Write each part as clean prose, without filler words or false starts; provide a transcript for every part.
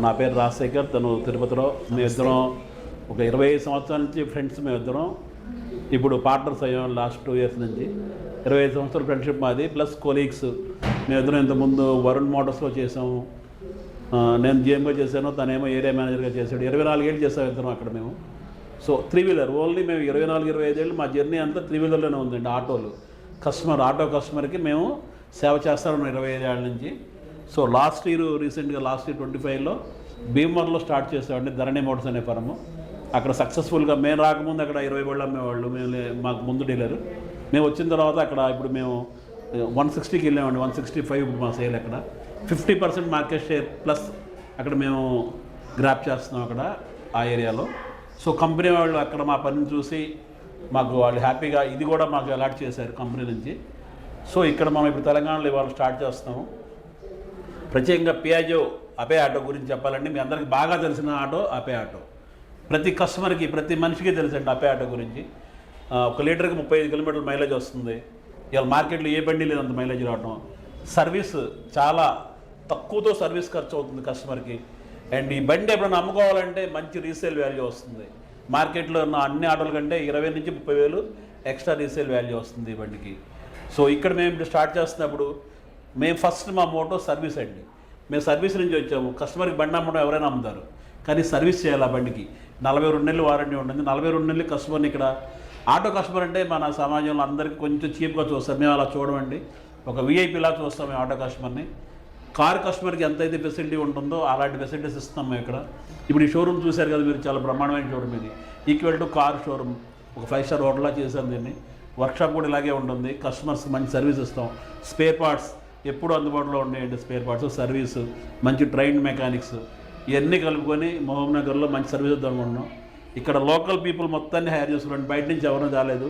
నా పేరు రాజశేఖర్, తను తిరుపతిలో. మేమిద్దరం ఒక 25 సంవత్సరాల నుంచి ఫ్రెండ్స్. మేమిద్దరం ఇప్పుడు పార్ట్నర్స్ అయ్యాం లాస్ట్ 2 years నుంచి. 25 సంవత్సరాల ఫ్రెండ్షిప్ మాది, ప్లస్ కొలీగ్స్. మేమిద్దరం ఇంతకుముందు వరుణ్ మోటార్స్లో చేసాము. నేను జిఎంగా చేశాను, తనేమో ఏరియా మేనేజర్గా చేశాడు. 24 ఏళ్ళు చేసాం ఇద్దరం అక్కడ మేము. So 3-wheeler only. మేము 24-25 ఏళ్ళు మా జర్నీ అంతా 3-wheelerలోనే ఉందండి. ఆటోలు ఆటో కస్టమర్కి మేము సేవ చేస్తాను 25 ఏళ్ళ నుంచి. సో లాస్ట్ ఇయర్ 25లో భీమవరంలో స్టార్ట్ చేసామండి, ధరణి మోటార్స్ అనే ఫర్మ్. అక్కడ సక్సెస్ఫుల్గా మేము రాకముందు అక్కడ 20 బళ్ళు అమ్మేవాళ్ళు, మాకు ముందు డీలర్. మేము వచ్చిన తర్వాత అక్కడ ఇప్పుడు మేము 160కి వెళ్ళామండి. 165 ఇప్పుడు మా సేల్. అక్కడ 50% మార్కెట్ షేర్ ప్లస్ అక్కడ మేము గ్రాప్ చేస్తున్నాం అక్కడ ఆ ఏరియాలో. సో కంపెనీ వాళ్ళు అక్కడ మా పనిని చూసి మాకు వాళ్ళు హ్యాపీగా ఇది కూడా మాకు అలాట్ చేశారు కంపెనీ నుంచి. సో ఇక్కడ మనం ఇప్పుడు తెలంగాణలో ఇవాళ స్టార్ట్ చేస్తున్నాము. ప్రత్యేకంగా పియాజో అపే ఆటో గురించి చెప్పాలంటే మీ అందరికీ బాగా తెలిసిన ఆటో అపే ఆటో. ప్రతి కస్టమర్కి, ప్రతి మనిషికి తెలుసండి అపే ఆటో గురించి. 1 లీటర్కి 35 కిలోమీటర్ల మైలేజ్ వస్తుంది. ఇవాళ మార్కెట్లో ఏ బండి లేదంత మైలేజ్ రావడం. సర్వీస్ చాలా తక్కువతో సర్వీస్ ఖర్చు అవుతుంది కస్టమర్కి. అండ్ ఈ బండి ఎప్పుడైనా అమ్ముకోవాలంటే మంచి రీసేల్ వాల్యూ వస్తుంది. మార్కెట్లో ఉన్న అన్ని ఆటోల కంటే 20 నుంచి 30 వేలు ఎక్స్ట్రా రీసేల్ వాల్యూ వస్తుంది ఈ బండికి. సో ఇక్కడ మేము ఇప్పుడు స్టార్ట్ చేస్తున్నప్పుడు మేము ఫస్ట్ మా మోటో సర్వీస్ అండి. మేము సర్వీస్ నుంచి వచ్చాము. కస్టమర్కి బండి అమ్మడం ఎవరైనా అమ్ముతారు, కానీ సర్వీస్ చేయాలి. ఆ బండికి 42 నెలలు వారంటీ ఉంటుంది. 42 నెలలు కస్టమర్ని ఇక్కడ ఆటో కస్టమర్ అంటే మన సమాజంలో అందరికీ కొంచెం చీప్గా చూస్తాం. మేము అలా చూడమండి, ఒక వీఐపీలా చూస్తాం మేము ఆటో కస్టమర్ని. కార్ కస్టమర్కి ఎంతైతే ఫెసిలిటీ ఉంటుందో అలాంటి ఫెసిలిటీస్ ఇస్తాం మేము ఇక్కడ. ఇప్పుడు ఈ షోరూమ్ చూశారు కదా మీరు, చాలా బ్రహ్మాండమైన షోరూమ్ ఇది. ఈక్వల్ టు కార్ షోరూమ్, ఒక 5-star హోటల్లా చేశాం దీన్ని. వర్క్షాప్ కూడా ఇలాగే ఉంటుంది. కస్టమర్స్కి మంచి సర్వీస్ ఇస్తాం. స్పేర్ పార్ట్స్ ఎప్పుడు అందుబాటులో ఉండేయండి. స్పేర్ పార్ట్స్, సర్వీసు, మంచి ట్రైన్డ్ మెకానిక్స్ ఇవన్నీ కలుపుకొని మహబూబ్ నగర్లో మంచి సర్వీస్ ఇద్దాం అనుకుంటున్నాం. ఇక్కడ లోకల్ పీపుల్ మొత్తాన్ని హైర్ చేసుకున్నాం. బయట నుంచి ఎవరైనా రాలేదు.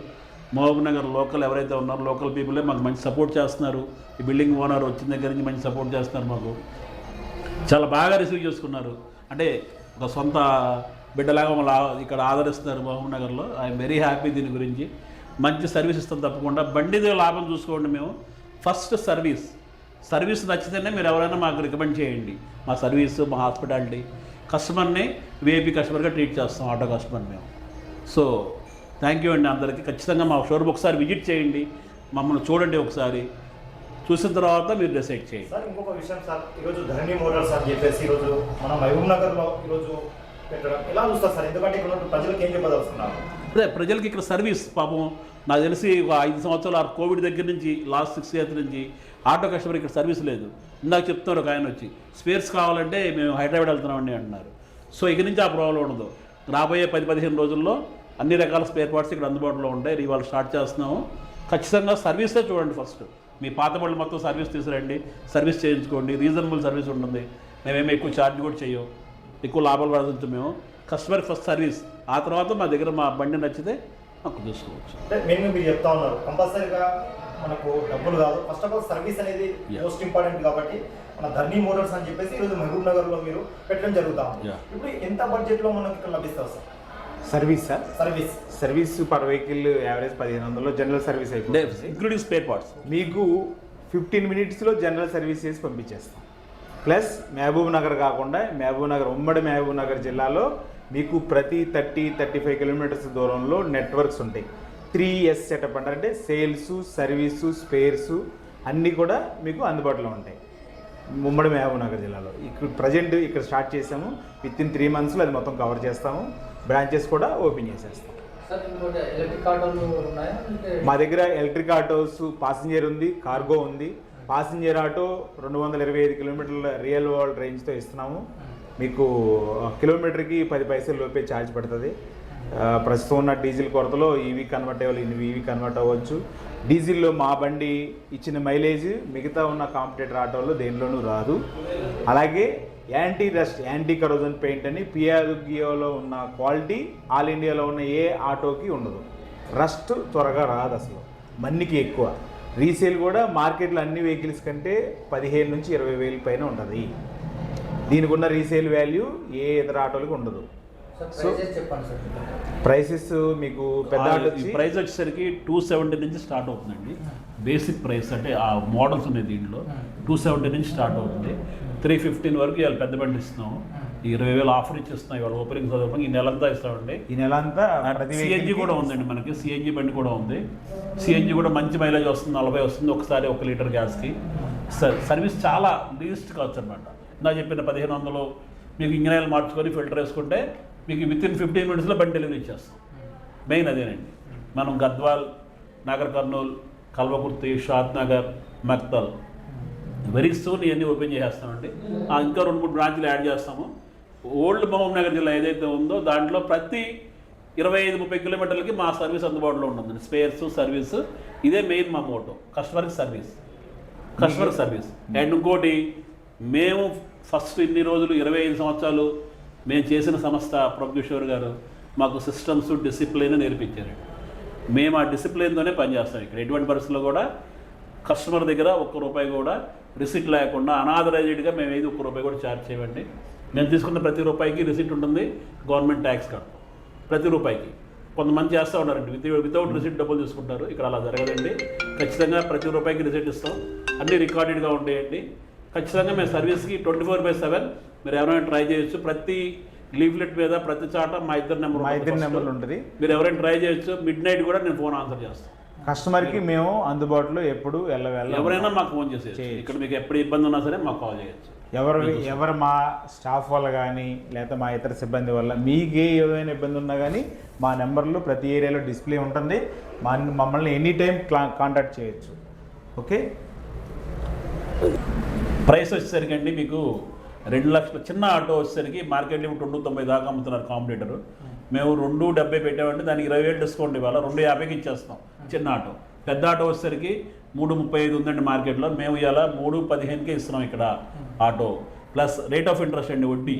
మహబూబ్ నగర్ లోకల్ ఎవరైతే ఉన్నారో లోకల్ పీపులే మాకు మంచి సపోర్ట్ చేస్తున్నారు. ఈ బిల్డింగ్ ఓనర్ వచ్చిన దగ్గర నుంచి మంచి సపోర్ట్ చేస్తున్నారు. మాకు చాలా బాగా రిసీవ్ చేసుకున్నారు. అంటే ఒక సొంత బిడ్డలాగా మమ్మల్ని ఇక్కడ ఆదరిస్తున్నారు మహబూబ్ నగర్లో. ఐఎమ్ వెరీ హ్యాపీ దీని గురించి. మంచి సర్వీస్ ఇస్తాం తప్పకుండా. బండిది లాభం చూసుకోండి. మేము ఫస్ట్ సర్వీస్ నచ్చితేనే మీరు ఎవరైనా మాకు రికమెండ్ చేయండి. మా సర్వీసు, మా హాస్పిటాలిటీ, కస్టమర్ని వీఐపీ కస్టమర్గా ట్రీట్ చేస్తాం ఆటో కస్టమర్ మేము. సో థ్యాంక్ యూ అండి అందరికీ. ఖచ్చితంగా మా షోరూమ్ ఒకసారి విజిట్ చేయండి, మమ్మల్ని చూడండి. ఒకసారి చూసిన తర్వాత మీరు డిసైడ్ చేయండి. సార్ ఇంకొక విషయం సార్, ఈరోజు ధరణి మోటార్స్ అని చెప్పేసి ఈరోజు మన మహబూబ్ నగర్లో ఈరోజు పెట్టడం ఎలా చూస్తారు సార్? ఎందుకంటే ఇక్కడ ప్రజలకు ఏం చెప్పదలుచుకున్నారు? అదే ప్రజలకి ఇక్కడ సర్వీస్ పాపం నాకు తెలిసి ఒక 5 సంవత్సరాలు కోవిడ్ దగ్గర నుంచి లాస్ట్ 6 years నుంచి ఆటో కస్టమర్ ఇక్కడ సర్వీస్ లేదు. ఇందాక చెప్తున్నారు ఒక ఆయన వచ్చి స్పేర్స్ కావాలంటే మేము హైదరాబాద్ వెళ్తున్నామండి అంటున్నారు. సో ఇక నుంచి ఆ ప్రాబ్లం ఉండదు. రాబోయే 10-15 రోజుల్లో అన్ని రకాల స్పేర్ పార్ట్స్ ఇక్కడ అందుబాటులో ఉంటాయి. ఇవాళ స్టార్ట్ చేస్తున్నాము. ఖచ్చితంగా సర్వీసే చూడండి. ఫస్ట్ మీ పాత బళ్ళు మొత్తం సర్వీస్ తీసుకురండి, సర్వీస్ చేయించుకోండి. రీజనబుల్ సర్వీస్ ఉంటుంది. మేమేమో ఎక్కువ ఛార్జ్ కూడా చెయ్యం, ఎక్కువ లాభాలు పడుతుంది. మేము కస్టమర్ ఫస్ట్ సర్వీస్, ఆ తర్వాత మా దగ్గర మా బండి నచ్చితే మాకు చూసుకోవచ్చు. అంటే మీరు చెప్తా ఉన్నారు కంపల్సరీగా మనకు డబ్బులు కాదు, ఫస్ట్ ఆఫ్ ఆల్ సర్వీస్ అనేది మోస్ట్ ఇంపార్టెంట్. కాబట్టి మన ధరణి మోటార్స్ అని చెప్పేసి ఈరోజు మహబూబ్ నగర్లో మీరు పెట్టడం జరుగుతాం. ఇప్పుడు ఎంత బడ్జెట్లో మనకి ఇక్కడ లభిస్తారు sir service? Sir service per vehicle average 1500 general service అయిపోతుంది, ఇంక్లూడింగ్ స్పేర్ పార్ట్స్. మీకు 15 minutesలో జనరల్ సర్వీస్ చేసి పంపించేస్తాం. ప్లస్ మహబూబ్ నగర్ కాకుండా ఉమ్మడి మహబూబ్ నగర్ జిల్లాలో మీకు ప్రతి 30-35 kilometers దూరంలో నెట్వర్క్స్ ఉంటాయి. 3S సెటప్ అంటే సేల్స్, సర్వీసు, స్పేర్సు అన్నీ కూడా మీకు అందుబాటులో ఉంటాయి ఉమ్మడి మహబూబ్ నగర్ జిల్లాలో. ఇక్కడ ప్రజెంట్ ఇక్కడ స్టార్ట్ చేసాము. వితిన్ 3 monthsలో అది మొత్తం కవర్ చేస్తాము. బ్రాంచెస్ కూడా ఓపెన్ చేసేస్తాం. మా దగ్గర ఎలక్ట్రిక్ ఆటోస్, పాసింజర్ ఉంది, కార్గో ఉంది. Passenger auto 225 kilometers real world రేంజ్తో ఇస్తున్నాము. మీకు కిలోమీటర్కి 10 పైసలు లోపే ఛార్జ్ పడుతుంది. ప్రస్తుతం ఉన్న డీజిల్ కొరతలో ఈవీ కన్వర్ట్ అవ్వాలి, ఈవీ కన్వర్ట్ అవ్వచ్చు. డీజిల్లో మా బండి ఇచ్చిన మైలేజ్ మిగతా ఉన్న కాంపిటేటర్ ఆటోల్లో దేనిలోనూ రాదు. అలాగే anti rust, anti corrosion paint అని పియాజోలో ఉన్న క్వాలిటీ ఆల్ ఇండియాలో ఉన్న ఏ ఆటోకి ఉండదు. రస్ట్ త్వరగా రాదు, అసలు మన్నికి ఎక్కువ. రీసేల్ కూడా మార్కెట్లో అన్ని వెహికల్స్ కంటే 15 నుంచి 20 వేల పైన ఉంటుంది. దీనికి ఉన్న రీసేల్ వాల్యూ ఏ ఇతర ఆటోలకు ఉండదు. సో ప్రైసెస్ మీకు పెద్ద ప్రైస్ వచ్చేసరికి 270 నుంచి స్టార్ట్ అవుతుందండి. బేసిక్ ప్రైస్ అంటే ఆ మోడల్స్ ఉన్నాయి దీంట్లో 270 నుంచి స్టార్ట్ అవుతుంది. 315 వరకు ఇవాళ పెద్ద బండి ఇస్తున్నాము. ఈ 20,000 ఆఫర్ ఇచ్చేస్తున్నాం ఇవాళ ఓపెనింగ్ సందర్భంగా ఈ నెలంతా ఇస్తామండి. ఈ నెల అంతా ప్రతి సిఎన్జి vehicle కి కూడా ఉందండి, మనకి సిఎన్జి బండి కూడా ఉంది. సిఎన్జి కూడా మంచి మైలేజ్ వస్తుంది, 40 వస్తుంది ఒకసారి 1 లీటర్ గ్యాస్కి. సర్వీస్ చాలా లీస్ట్ కావచ్చు అనమాట. నా చెప్పిన 1500 మీకు ఇంజిన్ ఆయిల్ మార్చుకొని ఫిల్టర్ వేసుకుంటే మీకు వితిన్ 15 మినిట్స్లో బండి డెలివరీ ఇచ్చేస్తాం. మెయిన్ అదేనండి. మనం గద్వాల్, నాగర్ కర్నూల్, కల్వకుర్తి, షాద్ నగర్, మక్తల్ వెరీ సూన్ ఇవన్నీ ఓపెన్ చేసేస్తామండి. ఇంకా 2-3 బ్రాంచ్లు యాడ్ చేస్తాము. ఓల్డ్ మహబూబ్ నగర్ జిల్లా ఏదైతే ఉందో దాంట్లో ప్రతి 25-30 కిలోమీటర్లకి మా సర్వీస్ అందుబాటులో ఉంటుంది. స్పేర్స్ సర్వీస్ ఇదే మెయిన్ మా మోటో, కస్టమర్కి సర్వీస్. అండ్ ఇంకోటి, మేము ఫస్ట్ ఇన్ని రోజులు 25 సంవత్సరాలు మేము చేసిన సంస్థ ప్రభుకిషోర్ గారు మాకు సిస్టమ్స్ డిసిప్లిన్ నేర్పించారు. మేము ఆ డిసిప్లిన్తోనే పనిచేస్తాం. ఇక్కడ ఎటువంటి పరిస్థితుల్లో కూడా కస్టమర్ దగ్గర ₹1 కూడా రిసిట్ లేకుండా అనాథరైజ్డ్గా మేము ఏది ₹1 కూడా ఛార్జ్ చేయమండి. మేము తీసుకున్న ప్రతి రూపాయికి రిసిట్ ఉంటుంది, గవర్నమెంట్ ట్యాక్స్ కడతాం ప్రతి రూపాయికి. కొంతమంది చేస్తూ ఉన్నారండి వితౌట్ రిసిట్ డబ్బులు తీసుకుంటారు. ఇక్కడ అలా జరగదండి. ఖచ్చితంగా ప్రతి రూపాయికి రిసిట్ ఇస్తాం, అన్నీ రికార్డెడ్గా ఉంటాయండి. ఖచ్చితంగా మేము సర్వీస్కి 24/7 మీరు ఎవరైనా ట్రై చేయొచ్చు. ప్రతి లీఫ్లెట్ మీద ప్రతి చాట మా ఇద్దరు నెంబర్లు ఉంటుంది. మీరు ఎవరైనా ట్రై చేయొచ్చు. మిడ్ నైట్ కూడా నేను ఫోన్ ఆన్సర్ చేస్తాను. కస్టమర్కి మేము అందుబాటులో ఎప్పుడు ఎవరైనా మాకు ఫోన్ చేసేయచ్చు. ఇక్కడ మీకు ఎప్పుడు ఇబ్బంది ఉన్నా సరే మాకు కాల్ చేయొచ్చు. ఎవరు మా స్టాఫ్ వల్ల కానీ లేకపోతే మా ఇతర సిబ్బంది వల్ల మీకు ఏదైనా ఇబ్బంది ఉన్నా కానీ మా నెంబర్లు ప్రతి ఏరియాలో డిస్ప్లే ఉంటుంది. మమ్మల్ని ఎనీ టైం కాంటాక్ట్ చేయొచ్చు. ఓకే. ప్రైస్ వచ్చేసరికి అండి మీకు 2 లక్షల చిన్న ఆటో వచ్చేసరికి మార్కెట్ లిమిట్ 290 దాకా అమ్ముతున్నారు కాంపిటేటర్. మేము 270 పెట్టామంటే దానికి 20,000 డిస్కౌంట్ ఇవ్వాలి, 250కి ఇచ్చేస్తాం చిన్న ఆటో. పెద్ద ఆటో వచ్చేసరికి 335 ఉందండి మార్కెట్లో, మేము ఇలా 315కే ఇస్తున్నాం ఇక్కడ auto. Plus rate of interest అండి, వడ్డీ.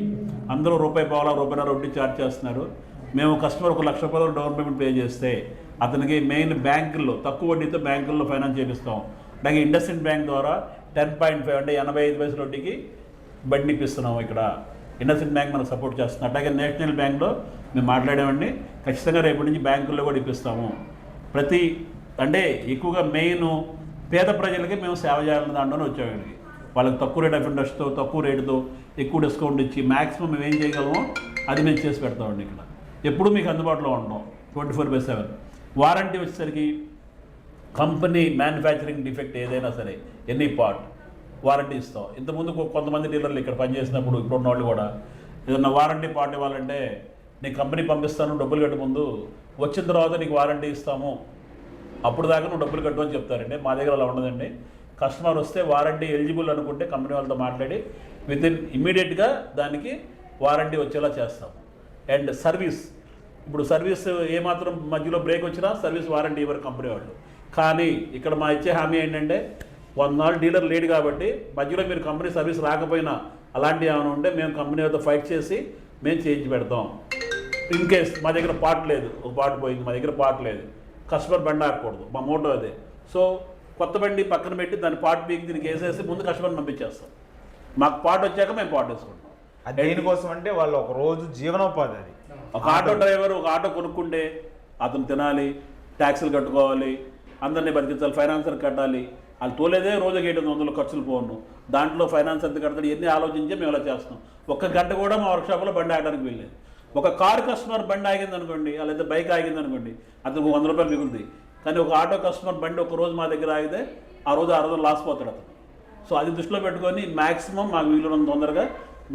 అందరూ ₹1.50 వడ్డీ ఛార్జ్ చేస్తున్నారు. మేము కస్టమర్ ₹1,00,000 డౌన్ పేమెంట్ పే చేస్తే అతనికి మెయిన్ బ్యాంకుల్లో తక్కువ వడ్డీతో బ్యాంకుల్లో ఫైనాన్స్ చేపిస్తాం. అలాగే ఇండస్ఇండ్ బ్యాంక్ ద్వారా 10.5 అంటే 85 పైసల వడ్డీకి బండి ఇప్పిస్తున్నాం ఇక్కడ. ఇండస్ఇండ్ బ్యాంక్ మనకు సపోర్ట్ చేస్తుంది. అట్లాగే నేషనల్ బ్యాంక్లో మేము మాట్లాడామండి, ఖచ్చితంగా రేపటి నుంచి బ్యాంకుల్లో కూడా ఇప్పిస్తాము. అంటే ఎక్కువగా మెయిన్ పేద ప్రజలకి మేము సేవ చేయాలని దాంట్లోనే వచ్చామండి. వాళ్ళకి తక్కువ రేట్ ఆఫ్ ఇంట్రెస్ట్తో తక్కువ రేటుతో ఎక్కువ డిస్కౌంట్ ఇచ్చి మ్యాక్సిమం మేము ఏం చేయగలమో అది మేము చేసి పెడతామండి. ఇక్కడ ఎప్పుడు మీకు అందుబాటులో ఉంటాం 24/7. వారంటీ వచ్చేసరికి కంపెనీ మ్యానుఫ్యాక్చరింగ్ డిఫెక్ట్ ఏదైనా సరే ఎనీ పార్ట్ వారంటీ ఇస్తాం. ఇంతకుముందు కొంతమంది డీలర్లు ఇక్కడ పనిచేసినప్పుడు ఇప్పుడు ఉన్న వాళ్ళు కూడా ఏదన్నా వారంటీ పార్ట్ ఇవ్వాలంటే నీకు కంపెనీ పంపిస్తాను డబ్బులు కట్టు, ముందు వచ్చిన తర్వాత నీకు వారంటీ ఇస్తాము, అప్పుడు దాకా నువ్వు డబ్బులు కట్టు అని చెప్తారండి. మా దగ్గర అలా ఉండదండి. కస్టమర్ వస్తే వారంటీ ఎలిజిబుల్ అనుకుంటే కంపెనీ వాళ్ళతో మాట్లాడి ఇమ్మీడియట్గా దానికి వారంటీ వచ్చేలా చేస్తాము. అండ్ సర్వీస్, ఇప్పుడు సర్వీస్ ఏమాత్రం మధ్యలో బ్రేక్ వచ్చినా సర్వీస్ వారంటీ ఇవ్వరు కంపెనీ వాళ్ళు. కానీ ఇక్కడ మా ఇచ్చే హామీ ఏంటంటే 100 నాళ్ళు డీలర్ లేడు కాబట్టి మధ్యలో మీరు కంపెనీ సర్వీస్ రాకపోయినా అలాంటివి ఏమైనా ఉంటే మేము కంపెనీ వాళ్ళతో ఫైట్ చేసి మేము చేయించి పెడతాం. ఇన్ కేస్ మా దగ్గర పార్ట్ లేదు, ఒక పార్ట్ పోయింది, మా దగ్గర పార్ట్ లేదు, కస్టమర్ బండి ఆగకూడదు, మా మోటో అదే. సో కొత్త బండి పక్కన పెట్టి దాని పార్ట్ పీకి దీనికి వేసేసి ముందు కస్టమర్ని పంపించేస్తాం. మాకు పార్ట్ వచ్చాక మేము పార్ట్ వేసుకుంటాం. దేనికోసం అంటే వాళ్ళు ఒక రోజు జీవనోపాధి. అది ఒక ఆటో డ్రైవర్ ఒక ఆటో కొనుక్కుంటే అతను తినాలి, ట్యాక్సీలు కట్టుకోవాలి, అందరినీ బతికించాలి, ఫైనాన్సర్ కట్టాలి. వాళ్ళు తోలేదే రోజుకి 700 ఖర్చులు పోను, దాంట్లో ఫైనాన్స్ ఎంత కడతాడు ఇవన్నీ ఆలోచించే మేము ఇలా చేస్తాం. 1 గంట కూడా మా వర్క్షాప్లో బండి ఆగడానికి వెళ్ళలేదు. ఒక కారు కస్టమర్ బండి ఆగింది అనుకోండి, లేదా బైక్ ఆగింది అనుకోండి, అతనికి ₹100 మిగులుతుంది. కానీ ఒక ఆటో కస్టమర్ బండి ఒక రోజు మా దగ్గర ఆగితే ఆ రోజు 600 లాస్ పోతాడు అతను. సో అది దృష్టిలో పెట్టుకొని మ్యాక్సిమం మాకు వీలున్నంత తొందరగా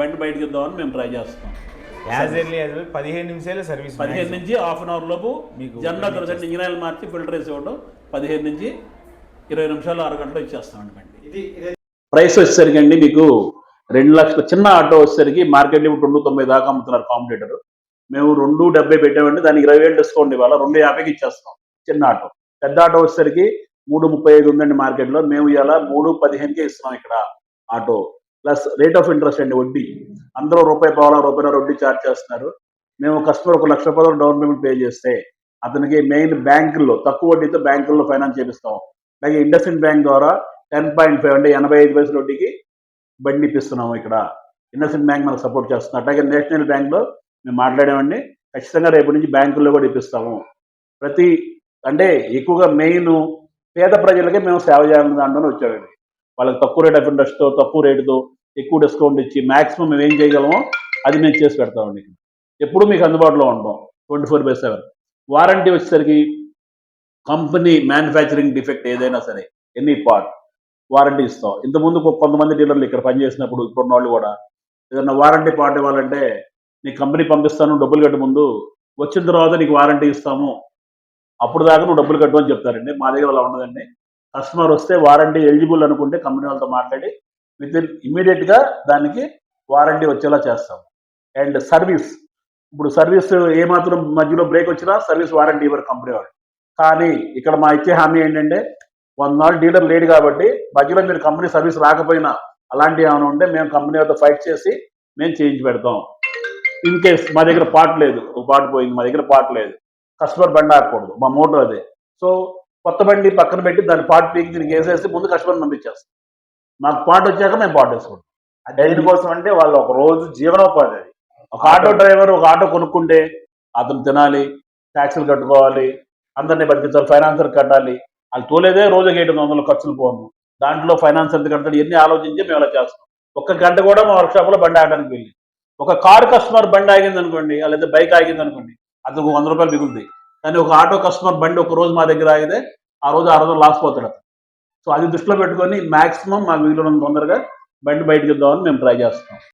బండి బయటకు ఇద్దామని మేము ట్రై చేస్తాం. 15 నిమిషాలు సర్వీస్, 15 నుంచి హాఫ్ అన్ అవర్ లోపు మీకు జనరల్ ఇంజిన్ ఆయిల్ మార్చి ఫిల్టర్ వేసి ఇవ్వడం 15 నుంచి 20 నిమిషాలు 6 గంటలు ఇచ్చేస్తామండి బండి. ప్రైస్ వచ్చేసరికి అండి మీకు 2 లక్షల చిన్న ఆటో వచ్చేసరికి మార్కెట్ లిమిట్ 290 దాకా అమ్ముతున్నారు కాంపిటేటర్. మేము 270 పెట్టామంటే దానికి 20,000 డిస్కౌంట్ ఇవ్వాలి, 250కి ఇచ్చేస్తాం చిన్న ఆటో. పెద్ద ఆటో వచ్చేసరికి 335 ఉందండి మార్కెట్లో, మేము ఇలా 315కే ఇస్తున్నాం ఇక్కడ auto. Plus rate of interest అండి, వడ్డీ. అందరూ ₹1.50 వడ్డీ ఛార్జ్ చేస్తున్నారు. మేము కస్టమర్ ₹1,00,000 డౌన్ పేమెంట్ పే చేస్తే అతనికి మెయిన్ బ్యాంకుల్లో తక్కువ వడ్డీతో బ్యాంకుల్లో ఫైనాన్స్ చేపిస్తాం. అలాగే ఇండస్ఇండ్ బ్యాంక్ ద్వారా 10.5 అంటే 85 పైసల వడ్డీకి బండి ఇప్పిస్తున్నాము ఇక్కడ. ఇండస్ఇండ్ బ్యాంక్ మనకు సపోర్ట్ చేస్తుంది. అట్లాగే నేషనల్ బ్యాంక్లో మేము మాట్లాడామండి, ఖచ్చితంగా రేపటి నుంచి బ్యాంకుల్లో కూడా ఇప్పిస్తాము. అంటే ఎక్కువగా మెయిన్ పేద ప్రజలకే మేము సేవ చేయాలని దాంట్లోనే వచ్చామండి. వాళ్ళకి తక్కువ రేట్ ఆఫ్ ఇంట్రెస్ట్తో తక్కువ రేటుతో ఎక్కువ డిస్కౌంట్ ఇచ్చి మ్యాక్సిమం మేము ఏం చేయగలమో అది మేము చేసి పెడతామండి. ఎప్పుడు మీకు అందుబాటులో ఉంటాం 24/7. వారంటీ వచ్చేసరికి కంపెనీ మ్యానుఫ్యాక్చరింగ్ డిఫెక్ట్ ఏదైనా సరే ఎనీ పార్ట్ వారంటీ ఇస్తాం. ఇంతకుముందు కొంతమంది డీలర్లు ఇక్కడ పనిచేసినప్పుడు ఇప్పుడున్న వాళ్ళు కూడా ఏదైనా వారంటీ పార్ట్ ఇవ్వాలంటే నీ కంపెనీ పంపిస్తాను డబ్బులు కట్టు ముందు, వచ్చిన తర్వాత నీకు వారంటీ ఇస్తాము, అప్పుడు దాకా నువ్వు డబ్బులు కట్టు అని చెప్తారండి. మా దగ్గర అలా ఉండదండి. కస్టమర్ వస్తే వారంటీ ఎలిజిబుల్ అనుకుంటే కంపెనీ వాళ్ళతో మాట్లాడి ఇమ్మీడియట్గా దానికి వారంటీ వచ్చేలా చేస్తాం. అండ్ సర్వీస్, ఇప్పుడు సర్వీస్ ఏమాత్రం మధ్యలో బ్రేక్ వచ్చినా సర్వీస్ వారంటీ ఇవ్వరు కంపెనీ వాళ్ళు. కానీ ఇక్కడ మా ఇచ్చే హామీ ఏంటంటే 100 నాడు డీలర్ లేడు కాబట్టి మధ్యలో మీరు కంపెనీ సర్వీస్ రాకపోయినా అలాంటివి ఏమైనా ఉంటే మేము కంపెనీ వాళ్ళతో ఫైట్ చేసి మేము చేయించి పెడతాం. ఇన్ కేస్ మా దగ్గర పార్ట్ లేదు, ఒక పార్ట్ పోయింది, మా దగ్గర పార్ట్ లేదు, కస్టమర్ బండి ఆగకూడదు, మా మోటో అదే. సో కొత్త బండి పక్కన పెట్టి దాని పార్ట్ పీకి దీనికి వేసేసి ముందు కస్టమర్ పంపించేస్తాం. మాకు పార్ట్ వచ్చాక మేము పార్ట్ వేసుకుంటాం. దేనికోసం అంటే వాళ్ళు ఒక రోజు జీవనోపాధి అది. ఒక ఆటో డ్రైవర్ ఒక ఆటో కొనుక్కుంటే అతను తినాలి, ట్యాక్సులు కట్టుకోవాలి, అందరినీ బతికించాలి, ఫైనాన్సర్ కట్టాలి. వాళ్ళు తోలేదే రోజుకి 700 ఖర్చులు పోను, దాంట్లో ఫైనాన్స్ ఎంత కడతాడు ఇవన్నీ ఆలోచించి మేము అలా చేస్తాం. ఒక్క గంట కూడా మా వర్క్షాప్లో బండి ఆగడానికి వెళ్ళి ఒక కారు కస్టమర్ బండి ఆగింది అనుకోండి, లేదా బైక్ ఆగింది అనుకోండి, అతనికి 100 రూపాయలు మిగులుతాయి. కానీ ఒక ఆటో కస్టమర్ బండి ఒక రోజు మా దగ్గర ఆగితే ఆ రోజు 600 లాస్ పోతాడు అతను. సో అది దృష్టిలో పెట్టుకొని మాక్సిమం మాకు వీలున్నంత తొందరగా బండి బయటకు ఇద్దామని మేము ట్రై చేస్తాం.